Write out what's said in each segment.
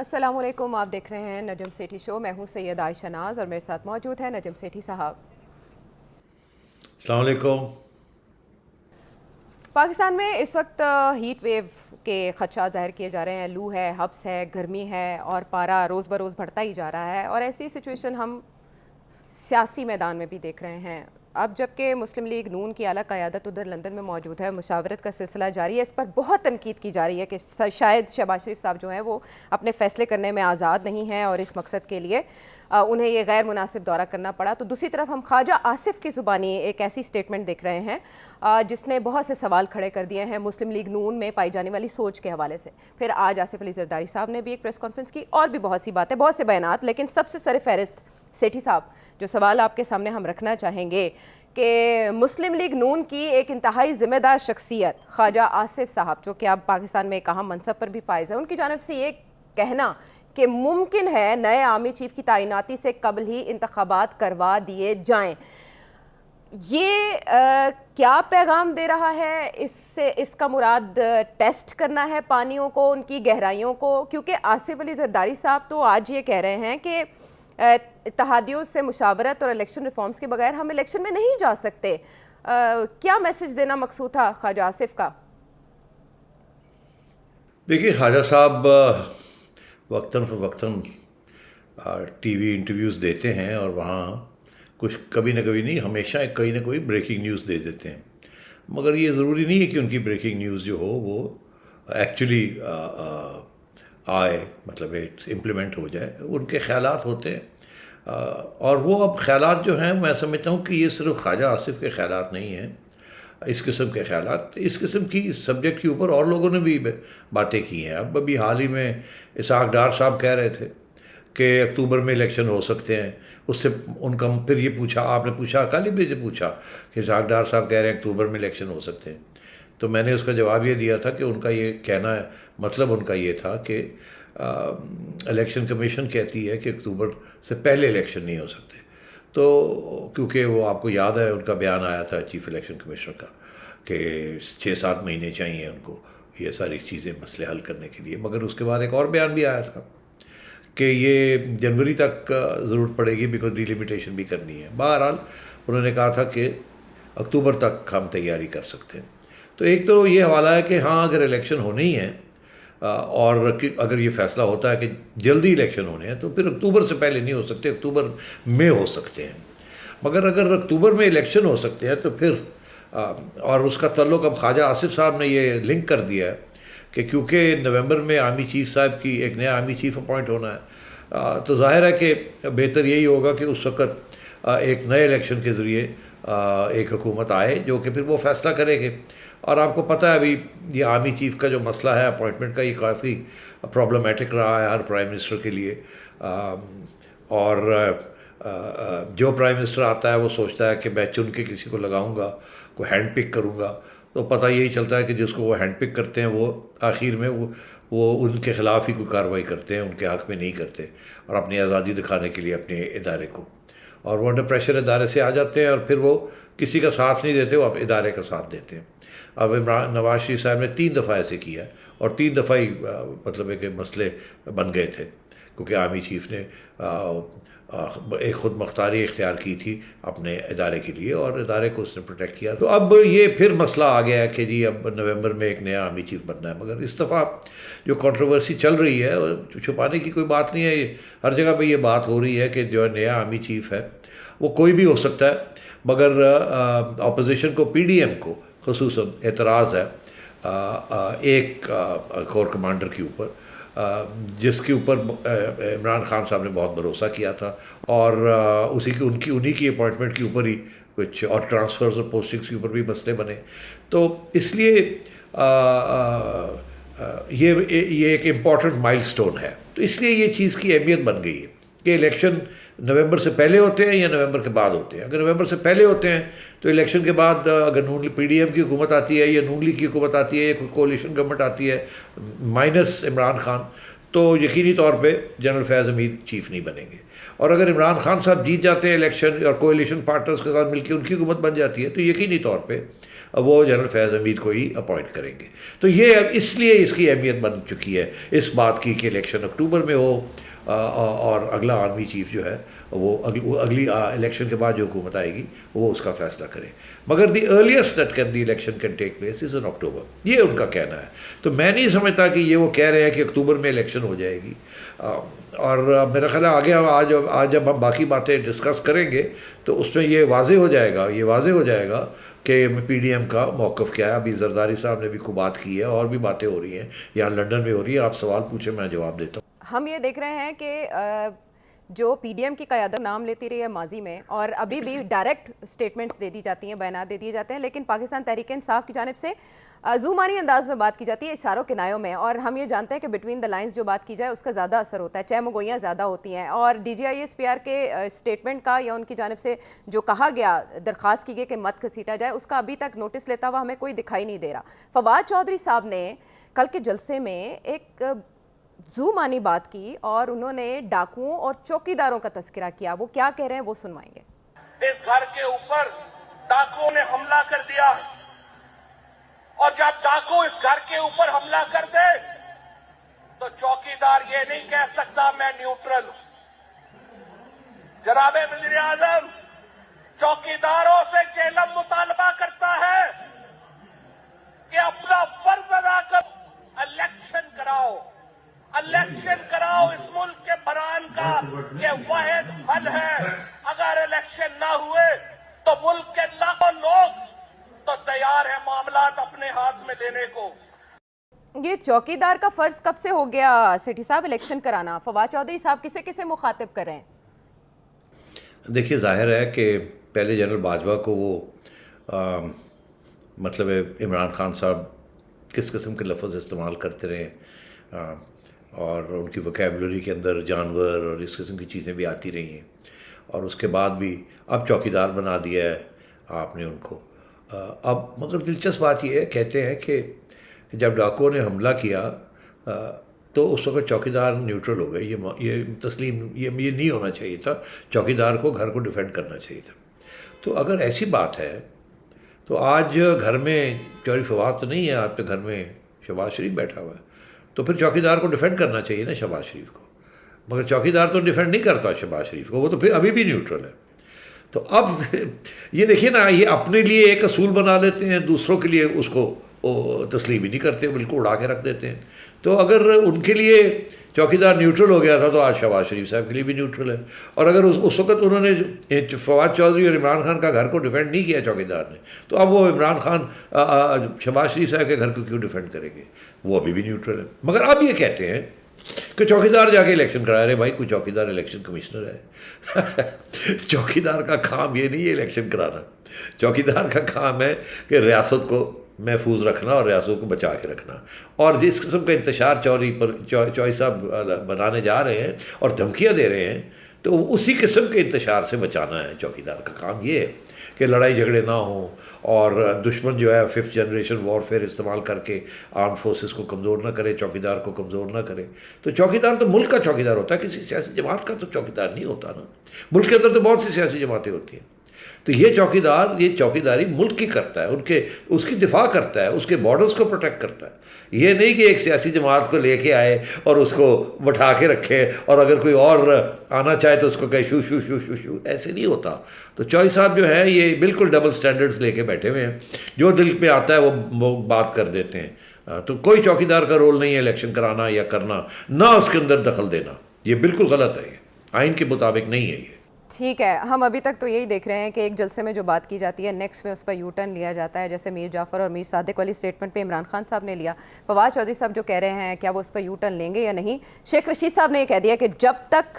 السلام علیکم، آپ دیکھ رہے ہیں نجم سیٹھی شو. میں ہوں سید عائشہ ناز اور میرے ساتھ موجود ہے نجم سیٹھی صاحب. السلام علیکم. پاکستان میں اس وقت ہیٹ ویو کے خدشات ظاہر کیے جا رہے ہیں. لو ہے، ہبس ہے، گرمی ہے اور پارا روز بروز بڑھتا ہی جا رہا ہے. اور ایسی سچویشن ہم سیاسی میدان میں بھی دیکھ رہے ہیں. اب جبکہ مسلم لیگ نون کی اعلیٰ قیادت ادھر لندن میں موجود ہے، مشاورت کا سلسلہ جاری ہے. اس پر بہت تنقید کی جا رہی ہے کہ شاید شہباز شریف صاحب جو ہیں وہ اپنے فیصلے کرنے میں آزاد نہیں ہیں اور اس مقصد کے لیے انہیں یہ غیر مناسب دورہ کرنا پڑا. تو دوسری طرف ہم خواجہ آصف کی زبانی ایک ایسی سٹیٹمنٹ دیکھ رہے ہیں جس نے بہت سے سوال کھڑے کر دیے ہیں مسلم لیگ نون میں پائی جانے والی سوچ کے حوالے سے. پھر آج آصف علی زرداری صاحب نے بھی ایک پریس کانفرنس کی اور بھی بہت سی باتیں، بہت سے بیانات. لیکن سب سے سر فہرست سیٹھی صاحب جو سوال آپ کے سامنے ہم رکھنا چاہیں گے کہ مسلم لیگ نون کی ایک انتہائی ذمہ دار شخصیت خواجہ آصف صاحب جو کہ اب پاکستان میں ایک اہم منصب پر بھی فائز ہے، ان کی جانب سے یہ کہنا کہ ممکن ہے نئے آرمی چیف کی تعیناتی سے قبل ہی انتخابات کروا دیے جائیں، یہ کیا پیغام دے رہا ہے؟ اس کا مراد ٹیسٹ کرنا ہے پانیوں کو، ان کی گہرائیوں کو؟ کیونکہ آصف علی زرداری صاحب تو آج یہ کہہ رہے ہیں کہ اتحادیوں سے مشاورت اور الیکشن ریفارمز کے بغیر ہم الیکشن میں نہیں جا سکتے. کیا میسج دینا مقصود تھا خواجہ آصف کا؟ دیکھیے، خواجہ صاحب وقتاً فوقتاً ٹی وی انٹرویوز دیتے ہیں اور وہاں کچھ کبھی نہ کبھی نہیں، ہمیشہ کوئی نہ کوئی بریکنگ نیوز دے دیتے ہیں. مگر یہ ضروری نہیں ہے کہ ان کی بریکنگ نیوز جو ہو وہ ایکچولی آئے، مطلب امپلیمنٹ ہو جائے. ان کے خیالات ہوتے ہیں اور وہ اب خیالات جو ہیں میں سمجھتا ہوں کہ یہ صرف خواجہ آصف کے خیالات نہیں ہیں. اس قسم کے خیالات، اس قسم کی سبجیکٹ کے اوپر اور لوگوں نے بھی باتیں کی ہیں. اب ابھی حال ہی میں اسحاق ڈار صاحب کہہ رہے تھے کہ اکتوبر میں الیکشن ہو سکتے ہیں. اس سے ان کا پھر یہ پوچھا، آپ نے پوچھا، کل ہی مجھے پوچھا کہ اسحاق ڈار صاحب کہہ رہے ہیں اکتوبر میں الیکشن ہو سکتے ہیں. تو میں نے اس کا جواب یہ دیا تھا کہ ان کا یہ کہنا ہے، مطلب ان کا یہ تھا کہ الیکشن کمیشن کہتی ہے کہ اکتوبر سے پہلے الیکشن نہیں ہو سکتے. تو کیونکہ وہ آپ کو یاد ہے ان کا بیان آیا تھا چیف الیکشن کمشنر کا کہ 6-7 مہینے چاہیے ان کو یہ ساری چیزیں مسئلے حل کرنے کے لیے. مگر اس کے بعد ایک اور بیان بھی آیا تھا کہ یہ جنوری تک ضرورت پڑے گی بیکاز ڈیلیمیٹیشن بھی کرنی ہے. بہرحال انہوں نے کہا تھا کہ اکتوبر تک ہم تیاری کر سکتے ہیں. تو ایک تو یہ حوالہ ہے کہ ہاں اگر الیکشن ہونے ہی ہیں اور اگر یہ فیصلہ ہوتا ہے کہ جلدی الیکشن ہونے ہیں تو پھر اکتوبر سے پہلے نہیں ہو سکتے، اکتوبر میں ہو سکتے ہیں. مگر اگر اکتوبر میں الیکشن ہو سکتے ہیں تو پھر اور اس کا تعلق اب خواجہ آصف صاحب نے یہ لنک کر دیا ہے کہ کیونکہ نومبر میں آرمی چیف صاحب کی ایک نیا آرمی چیف اپوائنٹ ہونا ہے تو ظاہر ہے کہ بہتر یہی ہوگا کہ اس وقت ایک نئے الیکشن کے ذریعے ایک حکومت آئے جو کہ پھر وہ فیصلہ کرے گی. اور آپ کو پتہ ہے ابھی یہ آرمی چیف کا جو مسئلہ ہے اپوائنٹمنٹ کا، یہ کافی پرابلمٹک رہا ہے ہر پرائم منسٹر کے لیے. اور جو پرائم منسٹر آتا ہے وہ سوچتا ہے کہ میں چن کے کسی کو لگاؤں گا، کو ہینڈ پک کروں گا. تو پتہ یہی چلتا ہے کہ جس کو وہ ہینڈ پک کرتے ہیں وہ آخر میں وہ ان کے خلاف ہی کوئی کارروائی کرتے ہیں، ان کے حق میں نہیں کرتے، اور اپنی آزادی دکھانے کے لیے اپنے ادارے کو. اور وہ انڈر پریشر ادارے سے آ جاتے ہیں اور پھر وہ کسی کا ساتھ نہیں دیتے، وہ ادارے کا ساتھ دیتے ہیں. اب نواز شریف صاحب نے 3 دفعہ ایسے کیا اور 3 دفعہ ہی مطلب ہے کہ مسئلے بن گئے تھے کیونکہ آرمی چیف نے ایک خود مختاری اختیار کی تھی اپنے ادارے کے لیے اور ادارے کو اس نے پروٹیکٹ کیا. تو اب یہ پھر مسئلہ آ گیا ہے کہ جی اب نومبر میں ایک نیا آرمی چیف بننا ہے. مگر اس دفعہ جو کنٹروورسی چل رہی ہے چھپانے کی کوئی بات نہیں ہے، ہر جگہ پہ یہ بات ہو رہی ہے کہ جو نیا آرمی چیف ہے وہ کوئی بھی ہو سکتا ہے. مگر اپوزیشن کو، پی ڈی ایم کو خصوصاً اعتراض ہے ایک کور کمانڈر کے اوپر جس کے اوپر عمران خان صاحب نے بہت بھروسہ کیا تھا اور انہی کی اپوائنٹمنٹ کے اوپر ہی کچھ اور ٹرانسفرز اور پوسٹنگز کے اوپر بھی مسئلے بنے. تو اس لیے یہ ایک امپورٹنٹ مائل سٹون ہے. تو اس لیے یہ چیز کی اہمیت بن گئی ہے کہ الیکشن نومبر سے پہلے ہوتے ہیں یا نومبر کے بعد ہوتے ہیں. اگر نومبر سے پہلے ہوتے ہیں تو الیکشن کے بعد اگر پی ڈی ایم کی حکومت آتی ہے یا نون لیگ کی حکومت آتی ہے یا کوئی کولیشن گورنمنٹ آتی ہے مائنس عمران خان، تو یقینی طور پہ جنرل فیض حمید چیف نہیں بنیں گے. اور اگر عمران خان صاحب جیت جاتے ہیں الیکشن اور کولیشن پارٹنرز کے ساتھ مل کے ان کی حکومت بن جاتی ہے تو یقینی طور پہ وہ جنرل فیض حمید کو ہی اپوائنٹ کریں گے. تو یہ اس لیے اس کی اہمیت بن چکی ہے اس بات کی کہ الیکشن اکتوبر میں ہو اور اگلا آرمی چیف جو ہے وہ اگلی الیکشن کے بعد جو حکومت آئے گی وہ اس کا فیصلہ کرے. مگر the earliest date can the election can take place is in October, یہ ان کا کہنا ہے. تو میں نہیں سمجھتا کہ یہ وہ کہہ رہے ہیں کہ اکتوبر میں الیکشن ہو جائے گی. اور میرا خیال ہے آگے آج جب ہم باقی باتیں ڈسکس کریں گے تو اس میں یہ واضح ہو جائے گا کہ پی ڈی ایم کا موقف کیا ہے. ابھی زرداری صاحب نے بھی خوب بات کی ہے اور بھی باتیں ہو رہی ہیں یہاں لنڈن میں ہو رہی ہیں. آپ سوال پوچھیں میں جواب دیتا ہوں. ہم یہ دیکھ رہے ہیں کہ جو پی ڈی ایم کی قیادت نام لیتی رہی ہے ماضی میں اور ابھی بھی ڈائریکٹ سٹیٹمنٹس دے دی جاتی ہیں, بیانات دے دیے جاتے ہیں, لیکن پاکستان تحریک انصاف کی جانب سے زومانی انداز میں بات کی جاتی ہے, اشاروں کنایوں میں, اور ہم یہ جانتے ہیں کہ بٹوین دا لائنز جو بات کی جائے اس کا زیادہ اثر ہوتا ہے, چہمگوئیاں زیادہ ہوتی ہیں. اور D G I S P R کے اسٹیٹمنٹ کا یا ان کی جانب سے جو کہا گیا, درخواست کی گئی کہ مت گھسیٹا جائے, اس کا ابھی تک نوٹس لیتا ہوا ہمیں کوئی دکھائی نہیں دے رہا. فواد چودھری صاحب نے کل کے جلسے میں ایک زومانی بات کی اور انہوں نے ڈاکوؤں اور چوکیداروں کا تذکرہ کیا. وہ کیا کہہ رہے ہیں وہ سنوائیں گے. اس گھر کے اوپر ڈاکوؤں نے حملہ کر دیا اور جب ڈاکو اس گھر کے اوپر حملہ کر دے تو چوکیدار یہ نہیں کہہ سکتا میں نیوٹرل ہوں. جناب وزیر اعظم چوکیداروں سے چیلم مطالبہ کرتا ہے کہ اپنا فرض ادا کرو, الیکشن کراؤ. اس ملک کے بحران کا یہ واحد حل ہے. اگر الیکشن نہ ہوئے تو ملک کے لاکھوں لوگ تو تیار ہیں معاملات اپنے ہاتھ میں لینے کو. یہ چوکیدار کا فرض کب سے ہو گیا سیٹھی صاحب الیکشن کرانا؟ فواد چودھری صاحب کسے مخاطب کر رہے ہیں؟ دیکھیے ظاہر ہے کہ پہلے جنرل باجوہ کو وہ مطلب عمران خان صاحب کس قسم کے لفظ استعمال کرتے رہے اور ان کی وکیبلری کے اندر جانور اور اس قسم کی چیزیں بھی آتی رہی ہیں, اور اس کے بعد بھی اب چوکیدار بنا دیا ہے آپ نے ان کو. اب مگر دلچسپ بات یہ ہے, کہتے ہیں کہ جب ڈاکو نے حملہ کیا تو اس وقت چوکیدار نیوٹرل ہو گئے. یہ تسلیم یہ نہیں ہونا چاہیے تھا, چوکیدار کو گھر کو ڈیفینڈ کرنا چاہیے تھا. تو اگر ایسی بات ہے تو آج گھر میں چوری فواد تو نہیں ہے, آپ کے گھر میں شہباز شریف بیٹھا ہوا ہے, تو پھر چوکیدار کو ڈیفینڈ کرنا چاہیے نا شہباز شریف کو. مگر چوکیدار تو ڈیفینڈ نہیں کرتا شہباز شریف کو, وہ تو پھر ابھی بھی نیوٹرل ہے. تو اب یہ دیکھیے نا, یہ اپنے لیے ایک اصول بنا لیتے ہیں, دوسروں کے لیے اس کو تسلیم ہی نہیں کرتے, بالکل اڑا کے رکھ دیتے ہیں. تو اگر ان کے لیے چوکیدار نیوٹرل ہو گیا تھا تو آج شہباز شریف صاحب کے لیے بھی نیوٹرل ہے. اور اگر اس وقت انہوں نے فواد چودھری اور عمران خان کا گھر کو ڈیفینڈ نہیں کیا چوکیدار نے, تو اب وہ عمران خان شہباز شریف صاحب کے گھر کو کیوں ڈیفینڈ کریں گے؟ وہ ابھی بھی نیوٹرل ہے. مگر اب یہ کہتے ہیں کہ چوکیدار جا کے الیکشن کرا رہے. بھائی کوئی چوکیدار الیکشن کمشنر ہے؟ چوکیدار کا کام یہ نہیں ہے الیکشن کرانا. چوکیدار کا کام ہے کہ ریاست کو محفوظ رکھنا اور ریاست کو بچا کے رکھنا. اور جس قسم کا انتشار چوہدری صاحب بنانے جا رہے ہیں اور دھمکیاں دے رہے ہیں, تو اسی قسم کے انتشار سے بچانا ہے چوکیدار کا کام. یہ ہے کہ لڑائی جھگڑے نہ ہوں اور دشمن جو ہے 5th جنریشن وارفیئر استعمال کر کے آرم فورسز کو کمزور نہ کرے, چوکیدار کو کمزور نہ کرے. تو چوکیدار تو ملک کا چوکیدار ہوتا ہے, کسی سیاسی جماعت کا تو چوکیدار نہیں ہوتا نا. ملک کے اندر تو بہت سی سیاسی جماعتیں ہوتی ہیں. تو یہ چوکیداری ملک کی کرتا ہے, اس کی دفاع کرتا ہے, اس کے بارڈرز کو پروٹیکٹ کرتا ہے. یہ نہیں کہ ایک سیاسی جماعت کو لے کے آئے اور اس کو بٹھا کے رکھے اور اگر کوئی اور آنا چاہے تو اس کو کہے شو شو شو شو شو. ایسے نہیں ہوتا. تو چوہدری صاحب جو ہے یہ بالکل ڈبل سٹینڈرڈز لے کے بیٹھے ہوئے ہیں, جو دل پہ آتا ہے وہ بات کر دیتے ہیں. تو کوئی چوکیدار کا رول نہیں ہے الیکشن کرانا یا کرنا, نہ اس کے اندر دخل دینا. یہ بالکل غلط ہے, یہ آئین کے مطابق نہیں ہے. یہ ٹھیک ہے, ہم ابھی تک تو یہی دیکھ رہے ہیں کہ ایک جلسے میں جو بات کی جاتی ہے نیکسٹ میں اس پر یو ٹرن لیا جاتا ہے, جیسے میر جعفر اور میر صادق والی اسٹیٹمنٹ پہ عمران خان صاحب نے لیا. فواد چودھری صاحب جو کہہ رہے ہیں کیا وہ اس پر یو ٹرن لیں گے یا نہیں؟ شیخ رشید صاحب نے یہ کہہ دیا کہ جب تک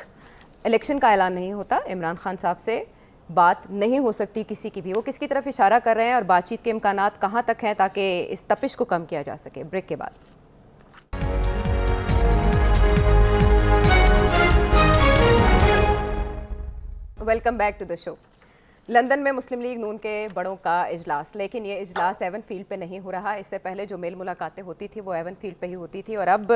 الیکشن کا اعلان نہیں ہوتا عمران خان صاحب سے بات نہیں ہو سکتی کسی کی بھی. وہ کس کی طرف اشارہ کر رہے ہیں اور بات چیت کے امکانات کہاں تک ہیں تاکہ اس تپش کو کم کیا جا سکے؟ بریک کے بعد. Welcome back to the show. London میں مسلم لیگ نون کے بڑوں کا اجلاس, لیکن یہ اجلاس ایون فیلڈ پہ نہیں ہو رہا. اس سے پہلے جو میل ملاقاتیں ہوتی تھی وہ ایون فیلڈ پہ ہی ہوتی تھی, اور اب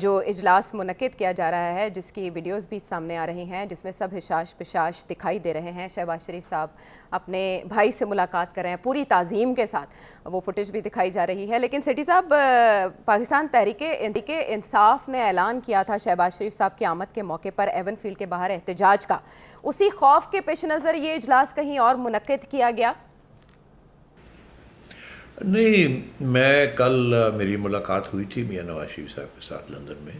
جو اجلاس منعقد کیا جا رہا ہے جس کی ویڈیوز بھی سامنے آ رہی ہیں جس میں سب حشاش پشاش دکھائی دے رہے ہیں. شہباز شریف صاحب اپنے بھائی سے ملاقات کر رہے ہیں پوری تعظیم کے ساتھ, وہ فوٹیج بھی دکھائی جا رہی ہے. لیکن سٹی صاحب, پاکستان تحریک انصاف نے اعلان کیا تھا شہباز شریف صاحب کی آمد کے موقع پر ایون فیلڈ کے باہر احتجاج کا. اسی خوف کے پیش نظر یہ اجلاس کہیں اور منعقد کیا گیا؟ نہیں, میں کل میری ملاقات ہوئی تھی میاں نواز شریف صاحب کے ساتھ لندن میں,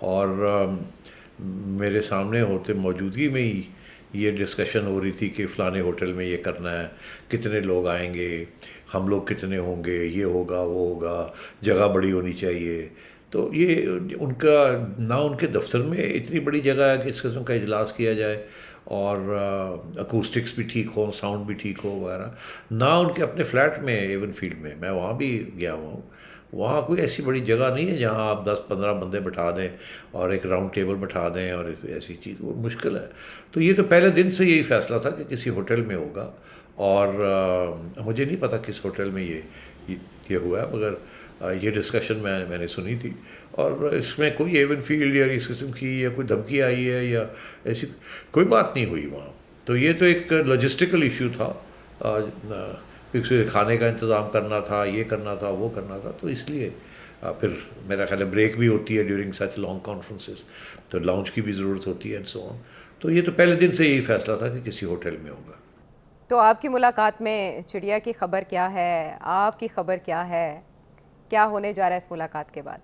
اور میرے سامنے ہوتے موجودگی میں ہی یہ ڈسکشن ہو رہی تھی کہ فلانے ہوٹل میں یہ کرنا ہے, کتنے لوگ آئیں گے, ہم لوگ کتنے ہوں گے, یہ ہوگا وہ ہوگا, جگہ بڑی ہونی چاہیے. تو یہ ان کا نہ ان کے دفتر میں اتنی بڑی جگہ ہے کہ اس قسم کا اجلاس کیا جائے, اور اکوسٹکس بھی ٹھیک ہوں, ساؤنڈ بھی ٹھیک ہو وغیرہ, نہ ان کے اپنے فلیٹ میں ایون فیلڈ میں وہاں بھی گیا ہوا ہوں, وہاں کوئی ایسی بڑی جگہ نہیں ہے جہاں آپ 10-15 بندے بٹھا دیں اور ایک راؤنڈ ٹیبل بٹھا دیں, اور ایسی چیز وہ مشکل ہے. تو یہ تو پہلے دن سے یہی فیصلہ تھا کہ کسی ہوٹل میں ہوگا, اور مجھے نہیں پتہ کس ہوٹل میں یہ ہوا ہے, مگر یہ ڈسکشن میں نے سنی تھی, اور اس میں کوئی ایون فیلڈ یا اس قسم کی یا کوئی دھمکی آئی ہے یا ایسی کوئی بات نہیں ہوئی وہاں. تو یہ تو ایک لاجسٹیکل ایشو تھا, کھانے کا انتظام کرنا تھا, یہ کرنا تھا, وہ کرنا تھا. تو اس لیے پھر میرا خیال ہے بریک بھی ہوتی ہے ڈیورنگ سچ لانگ کانفرنسز, تو لاؤنج کی بھی ضرورت ہوتی ہے اینڈ سو آن. تو یہ تو پہلے دن سے یہی فیصلہ تھا کہ کسی ہوٹل میں ہوگا. تو آپ کی ملاقات میں چڑیا کی خبر کیا ہے, آپ کی خبر کیا ہے, کیا ہونے جا رہا ہے اس ملاقات کے بعد؟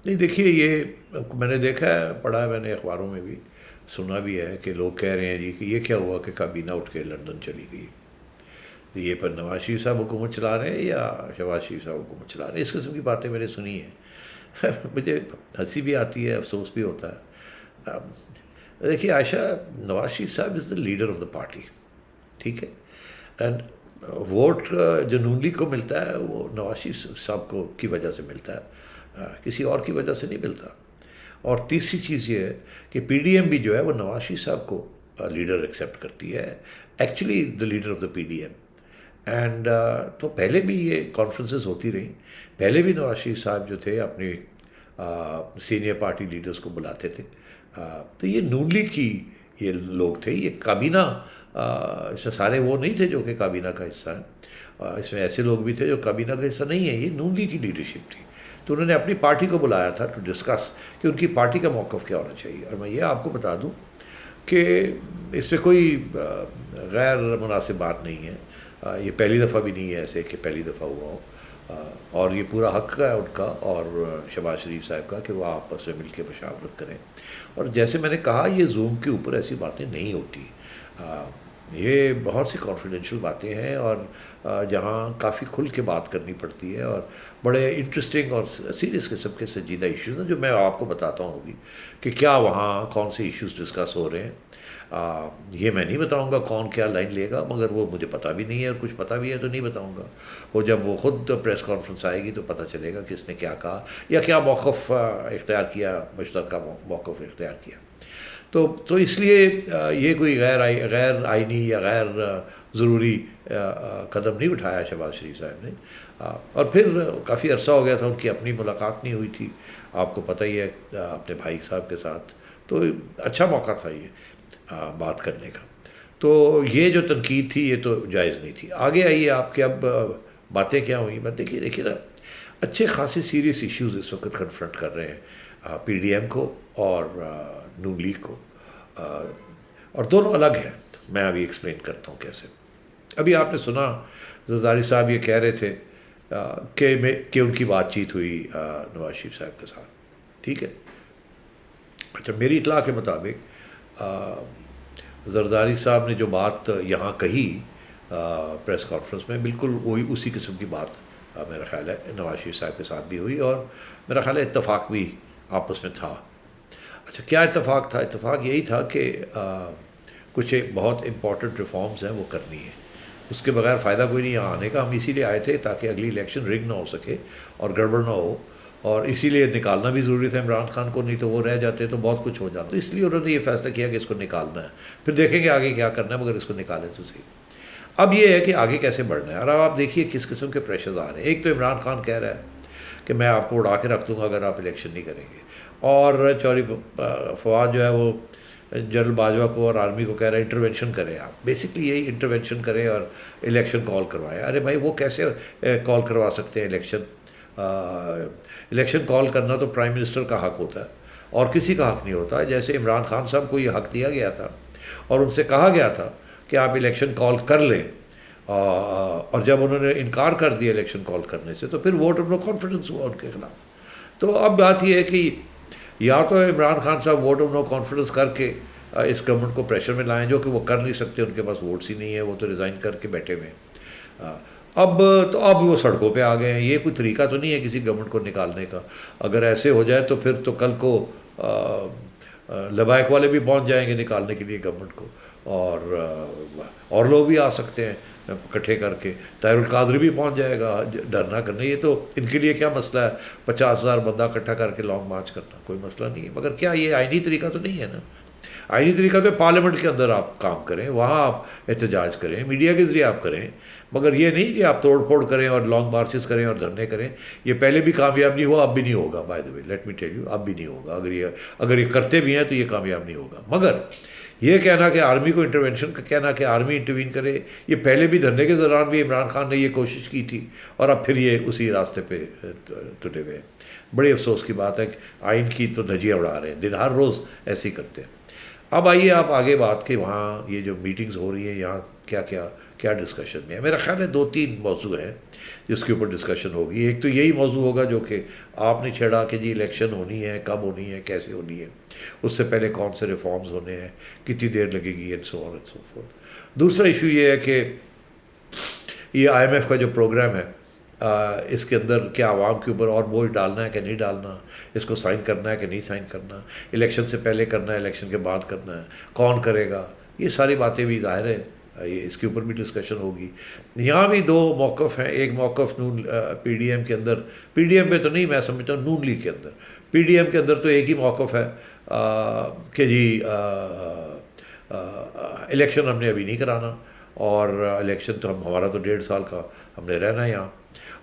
نہیں دیکھیے, یہ میں نے دیکھا ہے, پڑھا ہے میں نے, اخباروں میں بھی سنا بھی ہے کہ لوگ کہہ رہے ہیں جی کہ یہ کیا ہوا کہ کابینہ اٹھ کے لندن چلی گئی. تو یہ پر نواز شریف صاحب حکومت چلا رہے ہیں یا شہباز شریف صاحب حکومت چلا رہے ہیں, اس قسم کی باتیں میں نے سنی ہیں. مجھے ہنسی بھی آتی ہے, افسوس بھی ہوتا ہے. دیکھیے عائشہ, نواز شریف صاحب از دا لیڈر آف دا پارٹی, ٹھیک ہے, اینڈ ووٹ جو نون لیگ کو ملتا ہے وہ نواز شریف صاحب کو کی وجہ سے ملتا ہے, کسی اور کی وجہ سے نہیں ملتا. اور تیسری چیز یہ ہے کہ پی ڈی ایم بھی جو ہے وہ نواز شریف صاحب کو لیڈر ایکسیپٹ کرتی ہے, actually the leader of the P D M. And تو پہلے بھی یہ کانفرنسز ہوتی رہیں, پہلے بھی نواز شریف صاحب جو تھے اپنی سینئر پارٹی لیڈرز کو بلاتے تھے. تو یہ نون لیگ کی یہ لوگ تھے, یہ کابینہ اس میں سارے وہ نہیں تھے جو کہ کابینہ کا حصہ ہیں, اس میں ایسے لوگ بھی تھے جو کابینہ کا حصہ نہیں ہیں. یہ نون لیگ کی لیڈرشپ تھی, تو انہوں نے اپنی پارٹی کو بلایا تھا ٹو ڈسکس کہ ان کی پارٹی کا موقف کیا ہونا چاہیے. اور میں یہ آپ کو بتا دوں کہ اس پہ کوئی غیر مناسب بات نہیں ہے, یہ پہلی دفعہ بھی نہیں ہے ایسے کہ پہلی دفعہ ہوا ہو, اور یہ پورا حق ہے ان کا اور شہباز شریف صاحب کا کہ وہ آپس میں مل کے مشاورت کریں. اور جیسے میں نے کہا, یہ زوم کے اوپر ایسی باتیں نہیں ہوتی, یہ بہت سی کانفیڈینشیل باتیں ہیں, اور جہاں کافی کھل کے بات کرنی پڑتی ہے, اور بڑے انٹرسٹنگ اور سیریس قسم کے سنجیدہ ایشوز ہیں جو میں آپ کو بتاتا ہوں ابھی کہ کیا وہاں کون سے ایشوز ڈسکس ہو رہے ہیں. یہ میں نہیں بتاؤں گا کون کیا لائن لے گا, مگر وہ مجھے پتہ بھی نہیں ہے, اور کچھ پتہ بھی ہے تو نہیں بتاؤں گا. وہ جب وہ خود پریس کانفرنس آئے گی تو پتہ چلے گا کس نے کیا کہا یا کیا موقف اختیار کیا, مشترکہ موقف اختیار کیا. تو اس لیے یہ کوئی غیر آئینی یا غیر ضروری قدم نہیں اٹھایا شہباز شریف صاحب نے. اور پھر کافی عرصہ ہو گیا تھا ان کی اپنی ملاقات نہیں ہوئی تھی, آپ کو پتہ ہی ہے, اپنے بھائی صاحب کے ساتھ. تو اچھا موقع تھا یہ بات کرنے کا. تو یہ جو تنقید تھی یہ تو جائز نہیں تھی. آگے آئیے آپ کہ اب باتیں کیا ہوئیں. بات دیکھیے نا, اچھے خاصے سیریس ایشوز اس وقت کنفرنٹ کر رہے ہیں پی ڈی ایم کو اور نون لیگ کو, اور دونوں الگ ہیں. میں ابھی ایکسپلین کرتا ہوں کیسے. ابھی آپ نے سنا زرداری صاحب یہ کہہ رہے تھے کہ ان کی بات چیت ہوئی نواز شریف صاحب کے ساتھ, ٹھیک ہے. اچھا, میری اطلاع کے مطابق زرداری صاحب نے جو بات یہاں کہی پریس کانفرنس میں, بالکل وہی اسی قسم کی بات میرا خیال ہے نواز شریف صاحب کے ساتھ بھی ہوئی, اور میرا خیال ہے اتفاق بھی آپس میں تھا. اچھا, کیا اتفاق تھا؟ اتفاق یہی تھا کہ کچھ بہت امپورٹنٹ ریفارمز ہیں وہ کرنی ہے, اس کے بغیر فائدہ کوئی نہیں یہاں آنے کا. ہم اسی لیے آئے تھے تاکہ اگلی الیکشن رگ نہ ہو سکے اور گڑبڑ نہ ہو, اور اسی لیے نکالنا بھی ضروری تھا عمران خان کو, نہیں تو وہ رہ جاتے تو بہت کچھ ہو جاتا. تو اس لیے انہوں نے یہ فیصلہ کیا کہ اس کو نکالنا ہے, پھر دیکھیں گے آگے کیا کرنا ہے, مگر اس کو نکالیں تو صحیح. اب یہ ہے کہ آگے کیسے بڑھنا ہے, اور اب آپ دیکھیے کس قسم کے پریشرز آ رہے ہیں. ایک تو عمران خان کہہ رہا ہے کہ میں آپ کو اڑا کے رکھ دوں گا اگر آپ الیکشن نہیں کریں گے. اور چوہدری فواد جو ہے وہ جنرل باجوہ کو اور آرمی کو کہہ رہے ہیں انٹروینشن کریں آپ, بیسکلی یہی انٹروینشن کریں اور الیکشن کال کروائیں. ارے بھائی وہ کیسے کال کروا سکتے ہیں الیکشن؟ الیکشن کال کرنا تو پرائم منسٹر کا حق ہوتا ہے اور کسی کا حق نہیں ہوتا. جیسے عمران خان صاحب کو یہ حق دیا گیا تھا اور ان سے کہا گیا تھا کہ آپ الیکشن کال کر لیں, اور جب انہوں نے انکار کر دیا الیکشن کال کرنے سے تو پھر ووٹ آف نو کانفیڈنس ہوا ان کے خلاف. تو اب بات یہ ہے کہ یا تو عمران خان صاحب ووٹ آف نو کانفیڈنس کر کے اس گورنمنٹ کو پریشر میں لائیں, جو کہ وہ کر نہیں سکتے, ان کے پاس ووٹس ہی نہیں ہے, وہ تو ریزائن کر کے بیٹھے ہوئے ہیں. اب وہ سڑکوں پہ آ گئے ہیں. یہ کوئی طریقہ تو نہیں ہے کسی گورنمنٹ کو نکالنے کا. اگر ایسے ہو جائے تو پھر تو کل کو لبائق والے بھی پہنچ جائیں گے نکالنے کے لیے گورنمنٹ کو, اور لوگ بھی آ سکتے ہیں اکٹھے کر کے. طاہر القادری بھی پہنچ جائے گا, ڈر نہ کرنے. یہ تو ان کے لیے کیا مسئلہ ہے 50,000 بندہ اکٹھا کر کے لانگ مارچ کرنا, کوئی مسئلہ نہیں ہے. مگر کیا یہ آئینی طریقہ تو نہیں ہے نا. آئینی طریقہ تو پارلیمنٹ کے اندر آپ کام کریں, وہاں آپ احتجاج کریں, میڈیا کے ذریعے آپ کریں, مگر یہ نہیں کہ آپ توڑ پھوڑ کریں اور لانگ مارچز کریں اور دھرنے کریں. یہ پہلے بھی کامیاب نہیں ہوا, اب بھی نہیں ہوگا. By the way let me tell you, اب بھی نہیں ہوگا. اگر یہ کرتے بھی ہیں تو یہ کامیاب نہیں ہوگا. مگر یہ کہنا کہ آرمی کو انٹروینشن کا کہنا کہ آرمی انٹروین کرے, یہ پہلے بھی دھرنے کے دوران بھی عمران خان نے یہ کوشش کی تھی اور اب پھر یہ اسی راستے پہ ٹوٹے ہوئے. بڑی افسوس کی بات ہے کہ آئین کی تو دھجیاں اڑا رہے ہیں, دن ہر روز ایسے ہی کرتے ہیں. اب آئیے آپ آگے بات کہ وہاں یہ جو میٹنگز ہو رہی ہیں یہاں کیا ڈسکشن میں ہے. میرا خیال ہے 2-3 موضوع ہیں جس کے اوپر ڈسکشن ہوگی. ایک تو یہی موضوع ہوگا جو کہ آپ نے چھیڑا کہ جی الیکشن ہونی ہے, کب ہونی ہے, کیسے ہونی ہے, اس سے پہلے کون سے ریفارمز ہونے ہیں, کتنی دیر لگے گی, and so on and so forth. دوسرا ایشو یہ ہے کہ یہ IMF کا جو پروگرام ہے اس کے اندر کیا عوام کے اوپر اور بوجھ ڈالنا ہے کہ نہیں ڈالنا, اس کو سائن کرنا ہے کہ نہیں سائن کرنا, الیکشن سے پہلے کرنا ہے, الیکشن کے بعد کرنا ہے, کون کرے گا, یہ ساری باتیں بھی ظاہر ہے یہ اس کے اوپر بھی ڈسکشن ہوگی. یہاں بھی 2 موقف ہیں. ایک موقف نون PDM کے اندر, PDM پہ تو نہیں, میں سمجھتا ہوں نون لیگ کے اندر. PDM کے اندر تو ایک ہی موقف ہے کہ جی الیکشن ہم نے ابھی نہیں کرانا, اور الیکشن تو ہمارا تو 1.5 سال کا ہم نے رہنا ہے یہاں.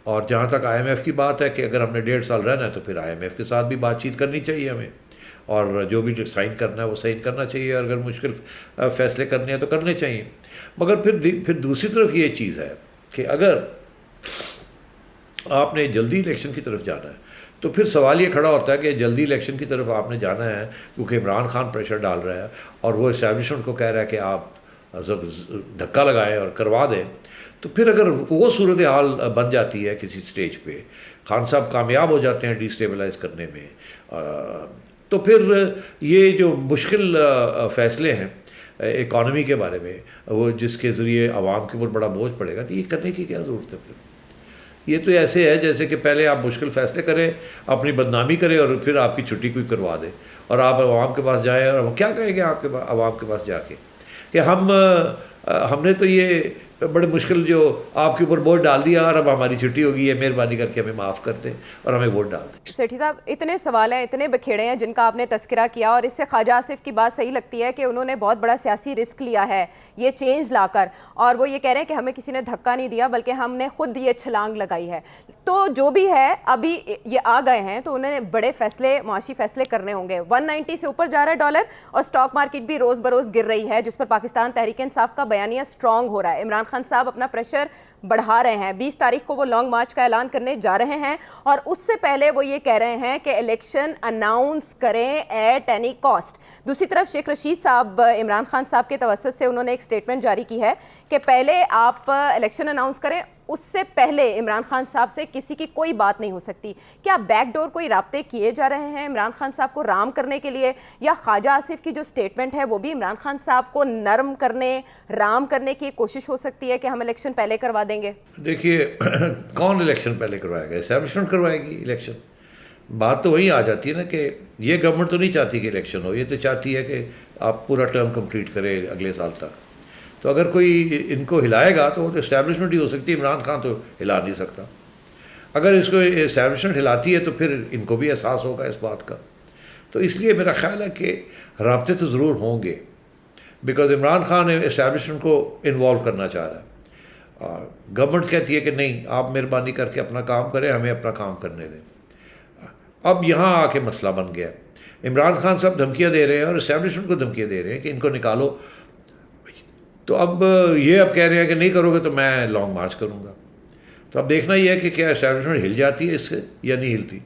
اور جہاں تک IMF کی بات ہے کہ اگر ہم نے 1.5 سال رہنا ہے تو پھر IMF کے ساتھ بھی بات چیت کرنی چاہیے ہمیں, اور جو بھی سائن کرنا ہے وہ سائن کرنا چاہیے, اور اگر مشکل فیصلے کرنے ہیں تو کرنے چاہیے. مگر پھر دوسری طرف یہ چیز ہے کہ اگر آپ نے جلدی الیکشن کی طرف جانا ہے تو پھر سوال یہ کھڑا ہوتا ہے کہ جلدی الیکشن کی طرف آپ نے جانا ہے کیونکہ عمران خان پریشر ڈال رہا ہے اور وہ اسٹیبلشمنٹ کو کہہ رہا ہے کہ آپ دھکا لگائیں اور کروا دیں. تو پھر اگر وہ صورتحال بن جاتی ہے کسی سٹیج پہ, خان صاحب کامیاب ہو جاتے ہیں ڈی اسٹیبلائز کرنے میں, تو پھر یہ جو مشکل فیصلے ہیں اکانومی کے بارے میں, وہ جس کے ذریعے عوام کے اوپر بڑا بوجھ پڑے گا, تو یہ کرنے کی کیا ضرورت ہے پھر. یہ تو ایسے ہے جیسے کہ پہلے آپ مشکل فیصلے کریں, اپنی بدنامی کریں, اور پھر آپ کی چھٹی کوئی کروا دے, اور آپ عوام کے پاس جائیں, اور ہم کیا کہیں گے آپ کے عوام کے پاس جا کے کہ ہم نے تو یہ بڑے مشکل جو آپ کے اوپر ووٹ ڈال دیا اور اب ہماری چھٹی ہوگی ہے, مہربانی کر کے ہمیں معاف کر دیں اور ہمیں ووٹ ڈال دیں. سیٹھی صاحب, اتنے سوال ہیں, اتنے بکھیڑے ہیں جن کا آپ نے تذکرہ کیا, اور اس سے خواجہ آصف کی بات صحیح لگتی ہے کہ انہوں نے بہت بڑا سیاسی رسک لیا ہے یہ چینج لا کر, اور وہ یہ کہہ رہے ہیں کہ ہمیں کسی نے دھکا نہیں دیا بلکہ ہم نے خود یہ چھلانگ لگائی ہے. تو جو بھی ہے ابھی یہ آ گئے ہیں تو انہوں نے بڑے فیصلے, معاشی فیصلے کرنے ہوں گے. 190 سے اوپر جا رہا ہے ڈالر, اور اسٹاک مارکیٹ بھی روز بروز گر رہی ہے, جس پر پاکستان تحریک انصاف کا بیانیہ اسٹرانگ ہو رہا ہے. عمران خان صاحب اپنا پریشر بڑھا رہے ہیں. 20 تاریخ کو وہ لانگ مارچ کا اعلان کرنے جا رہے ہیں, اور اس سے پہلے وہ یہ کہہ رہے ہیں کہ الیکشن اناؤنس کریں ایٹ اینی کاسٹ. دوسری طرف شیخ رشید صاحب عمران خان صاحب کے توسط سے انہوں نے ایک سٹیٹمنٹ جاری کی ہے کہ پہلے آپ الیکشن اناؤنس کریں, اس سے پہلے عمران خان صاحب سے کسی کی کوئی بات نہیں ہو سکتی. کیا بیک ڈور کوئی رابطے کیے جا رہے ہیں عمران خان صاحب کو رام کرنے کے لیے, یا خواجہ آصف کی جو سٹیٹمنٹ ہے وہ بھی عمران خان صاحب کو نرم کرنے, رام کرنے کی کوشش ہو سکتی ہے کہ ہم الیکشن پہلے کروا دیں گے؟ دیکھیے کون الیکشن پہلے کروائے گا, اسٹیبلشمنٹ کروائے گی الیکشن. بات تو وہی آ جاتی ہے نا کہ یہ گورنمنٹ تو نہیں چاہتی کہ الیکشن ہو, یہ تو چاہتی ہے کہ آپ پورا ٹرم کمپلیٹ کریں اگلے سال تک. تو اگر کوئی ان کو ہلائے گا تو وہ تو اسٹیبلشمنٹ ہی ہو سکتی ہے, عمران خان تو ہلا نہیں سکتا. اگر اس کو اسٹیبلشمنٹ ہلاتی ہے تو پھر ان کو بھی احساس ہوگا اس بات کا. تو اس لیے میرا خیال ہے کہ رابطے تو ضرور ہوں گے, بیکاز عمران خان اسٹیبلشمنٹ کو انوالو کرنا چاہ رہا ہے, اور گورنمنٹ کہتی ہے کہ نہیں آپ مہربانی کر کے اپنا کام کریں, ہمیں اپنا کام کرنے دیں. اب یہاں آ کے مسئلہ بن گیا. عمران خان صاحب دھمکیاں دے رہے ہیں اور اسٹیبلشمنٹ کو دھمکیاں دے رہے ہیں کہ ان کو نکالو. تو اب یہ اب کہہ رہے ہیں کہ نہیں کرو گے تو میں لانگ مارچ کروں گا. تو اب دیکھنا یہ ہے کہ کیا اسٹیبلشمنٹ ہل جاتی ہے اس سے یا نہیں ہلتی,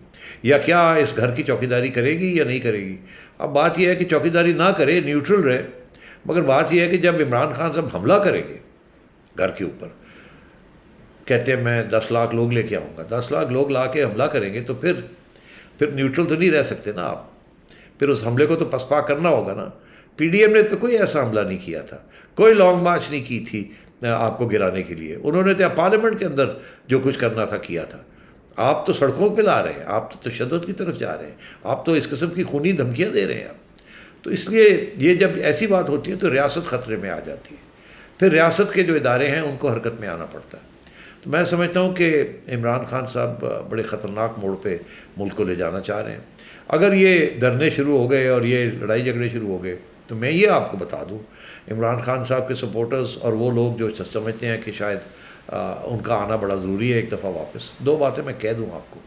یا کیا اس گھر کی چوکیداری کرے گی یا نہیں کرے گی. اب بات یہ ہے کہ چوکیداری نہ کرے, نیوٹرل رہے, مگر بات یہ ہے کہ جب عمران خان صاحب حملہ کریں گے گھر کے اوپر, کہتے ہیں میں 10 لاکھ لوگ لے کے آؤں گا, 10 لاکھ لوگ لا کے حملہ کریں گے تو پھر نیوٹرل تو نہیں رہ سکتے نا آپ. پھر اس حملے کو تو پسپا کرنا ہوگا نا. پی ڈی ایم نے تو کوئی ایسا حملہ نہیں کیا تھا, کوئی لانگ مارچ نہیں کی تھی آپ کو گرانے کے لیے. انہوں نے تو پارلیمنٹ کے اندر جو کچھ کرنا تھا کیا تھا. آپ تو سڑکوں پہ لا رہے ہیں, آپ تو تشدد کی طرف جا رہے ہیں, آپ تو اس قسم کی خونی دھمکیاں دے رہے ہیں. تو اس لیے یہ جب ایسی بات ہوتی ہے تو ریاست خطرے میں آ جاتی ہے. پھر ریاست کے جو ادارے ہیں ان کو حرکت میں آنا پڑتا ہے. تو میں سمجھتا ہوں کہ عمران خان صاحب بڑے خطرناک موڑ پہ ملک کو لے جانا چاہ رہے ہیں. اگر یہ دھرنے شروع ہو گئے اور یہ لڑائی جھگڑے شروع ہو گئے تو میں یہ آپ کو بتا دوں, عمران خان صاحب کے سپورٹرز اور وہ لوگ جو سمجھتے ہیں کہ شاید ان کا آنا بڑا ضروری ہے ایک دفعہ واپس, 2 باتیں میں کہہ دوں آپ کو